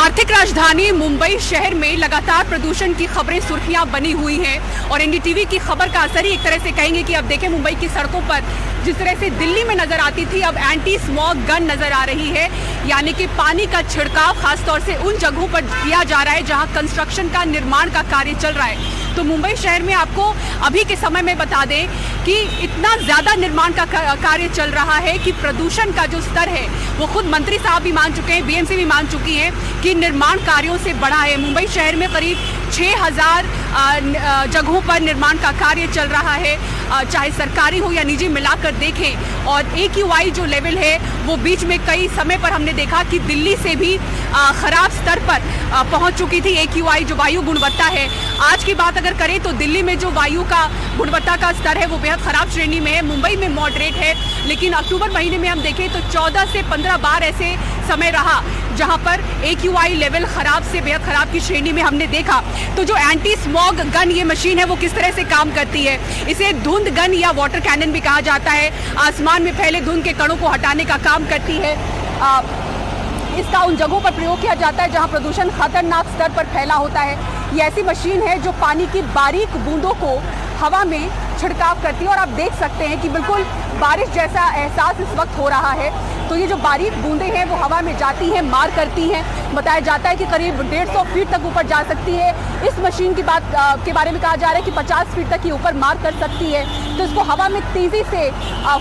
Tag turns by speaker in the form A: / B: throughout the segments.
A: आर्थिक राजधानी मुंबई शहर में लगातार प्रदूषण की खबरें सुर्खियां बनी हुई हैं और एनडीटीवी की खबर का असर ही एक तरह से कहेंगे कि अब देखें मुंबई की सड़कों पर जिस तरह से दिल्ली में नजर आती थी अब एंटी स्मॉग गन नजर आ रही है, यानी कि पानी का छिड़काव खासतौर से उन जगहों पर किया जा रहा है जहां कंस्ट्रक्शन का निर्माण का कार्य चल रहा है। तो मुंबई शहर में आपको अभी के समय में बता दें कि इतना ज्यादा निर्माण का कार्य चल रहा है कि प्रदूषण का जो स्तर है वो खुद मंत्री साहब भी मान चुके हैं, बीएमसी भी मान चुकी है कि निर्माण कार्यों से बढ़ा है। मुंबई शहर में करीब 6000 जगहों पर निर्माण का कार्य चल रहा है, चाहे सरकारी हो या निजी मिलाकर देखें। और AQI जो लेवल है वो बीच में कई समय पर हमने देखा कि दिल्ली से भी खराब स्तर पर पहुंच चुकी थी AQI जो वायु गुणवत्ता है। आज की बात अगर करें तो दिल्ली में जो वायु का गुणवत्ता का स्तर है वो बेहद खराब श्रेणी में है, मुंबई में मॉडरेट है, लेकिन अक्टूबर महीने में हम देखें तो 14 से 15 बार ऐसे समय रहा जहां पर AQI लेवल खराब से बेहद खराब की श्रेणी में हमने देखा। तो जो एंटी स्मॉग गन ये मशीन है वो किस तरह से काम करती है, इसे धुंध गन या वाटर कैनन भी कहा जाता है। आसमान में फैले धुंध के कणों को हटाने का काम करती है। इसका उन जगहों पर प्रयोग किया जाता है जहां प्रदूषण खतरनाक स्तर पर फैला होता है। ये ऐसी मशीन है जो पानी की बारीक बूंदों को हवा में छिड़काव करती है और आप देख सकते हैं कि बिल्कुल बारिश जैसा एहसास इस वक्त हो रहा है। तो ये जो बारीक बूंदें हैं वो हवा में जाती हैं, मार करती हैं। बताया जाता है कि करीब 150 फीट तक ऊपर जा सकती है। इस मशीन की बात के बारे में कहा जा रहा है कि 50 फीट तक ही ऊपर मार कर सकती है। तो इसको हवा में तेजी से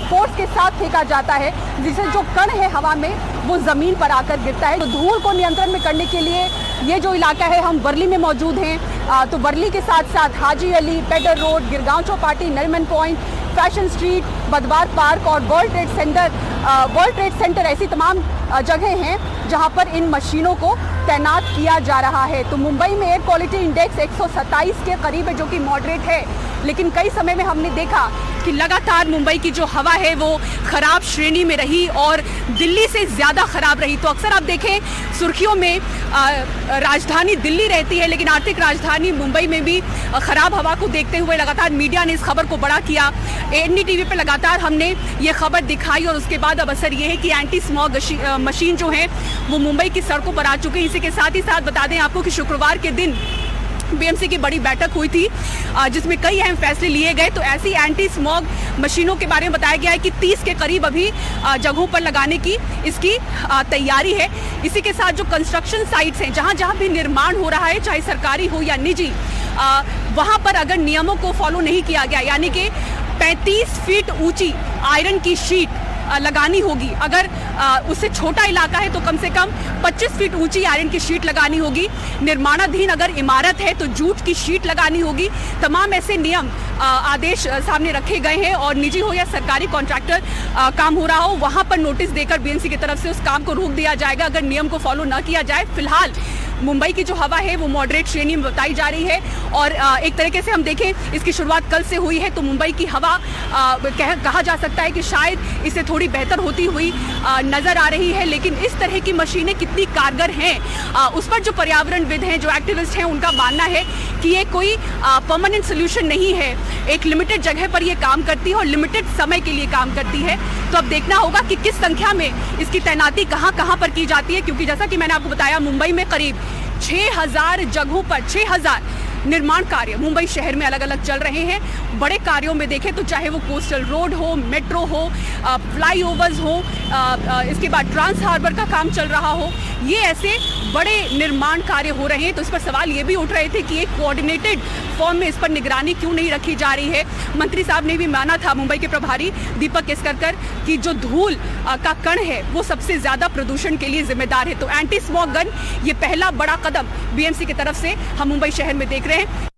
A: फोर्स के साथ फेंका जाता है, जिससे जो कण है हवा में वो जमीन पर आकर गिरता है। तो धूल को नियंत्रण में करने के लिए ये जो इलाका है, हम वर्ली में मौजूद हैं, तो वर्ली के साथ साथ Haji Ali, Peddar road, Girgaon Chowpatty, Nariman point, fashion street, Badhwar park और वर्ल्ड ट्रेड सेंटर ऐसी तमाम जगह हैं जहां पर इन मशीनों को तैनात किया जा रहा है। तो मुंबई में एयर क्वालिटी इंडेक्स 127 के करीब है जो कि मॉडरेट है, लेकिन कई समय में हमने देखा कि लगातार मुंबई की जो हवा है वो खराब श्रेणी में रही और दिल्ली से ज़्यादा खराब रही। तो अक्सर आप देखें सुर्खियों में राजधानी दिल्ली रहती है, लेकिन आर्थिक राजधानी मुंबई में भी खराब हवा को देखते हुए लगातार मीडिया ने इस खबर को बड़ा किया। एनडीटीवी पे लगातार हमने ये खबर दिखाई और उसके बाद अब असर ये है कि एंटी स्मॉग मशीन जो है वो मुंबई की सड़कों पर आ चुकी है। इसी के साथ ही साथ बता दें आपको कि शुक्रवार के दिन बीएमसी की बड़ी बैठक हुई थी जिसमें कई अहम फैसले लिए गए। तो ऐसी एंटी स्मॉग मशीनों के बारे में बताया गया है कि 30 के करीब अभी जगहों पर लगाने की इसकी तैयारी है। इसी के साथ जो कंस्ट्रक्शन साइट्स हैं, जहां जहां भी निर्माण हो रहा है, चाहे सरकारी हो या निजी, वहां पर अगर नियमों को फॉलो नहीं किया गया, यानी कि 35 फीट ऊंची आयरन की शीट लगानी होगी। अगर उससे छोटा इलाका है तो कम से कम 25 फीट ऊंची आयरन की शीट लगानी होगी। निर्माणाधीन अगर इमारत है तो जूट की शीट लगानी होगी। तमाम ऐसे नियम आदेश सामने रखे गए हैं और निजी हो या सरकारी कॉन्ट्रैक्टर काम हो रहा हो, वहां पर नोटिस देकर बीएमसी की तरफ से उस काम को रोक दिया जाएगा अगर नियम को फॉलो न किया जाए। फिलहाल मुंबई की जो हवा है वो मॉडरेट श्रेणी में बताई जा रही है और एक तरीके से हम देखें इसकी शुरुआत कल से हुई है तो मुंबई की हवा कहा जा सकता है कि शायद इससे थोड़ी बेहतर होती हुई नजर आ रही है। लेकिन इस तरह की मशीनें कितनी कारगर हैं उस पर जो पर्यावरणविद हैं, जो एक्टिविस्ट हैं, उनका मानना है कि ये कोई परमानेंट सोल्यूशन नहीं है। एक लिमिटेड जगह पर ये काम करती है और लिमिटेड समय के लिए काम करती है। तो अब देखना होगा कि किस संख्या में इसकी तैनाती कहां पर की जाती है, क्योंकि जैसा कि मैंने आपको बताया मुंबई में करीब 6000 जगहों पर 6000 निर्माण कार्य मुंबई शहर में अलग अलग चल रहे हैं। बड़े कार्यों में देखें तो चाहे वो कोस्टल रोड हो, मेट्रो हो, फ्लाईओवर्स हो, इसके बाद ट्रांस हार्बर का काम चल रहा हो, ये ऐसे बड़े निर्माण कार्य हो रहे हैं। तो इस पर सवाल ये भी उठ रहे थे कि एक कोऑर्डिनेटेड फॉर्म में इस पर निगरानी क्यों नहीं रखी जा रही है। मंत्री साहब ने भी माना था, मुंबई के प्रभारी दीपक केसरकर, कि जो धूल का कण है वो सबसे ज्यादा प्रदूषण के लिए जिम्मेदार है। तो एंटी स्मॉग गन ये पहला बड़ा कदम बीएमसी की तरफ से हम मुंबई शहर में देख रहे हैं।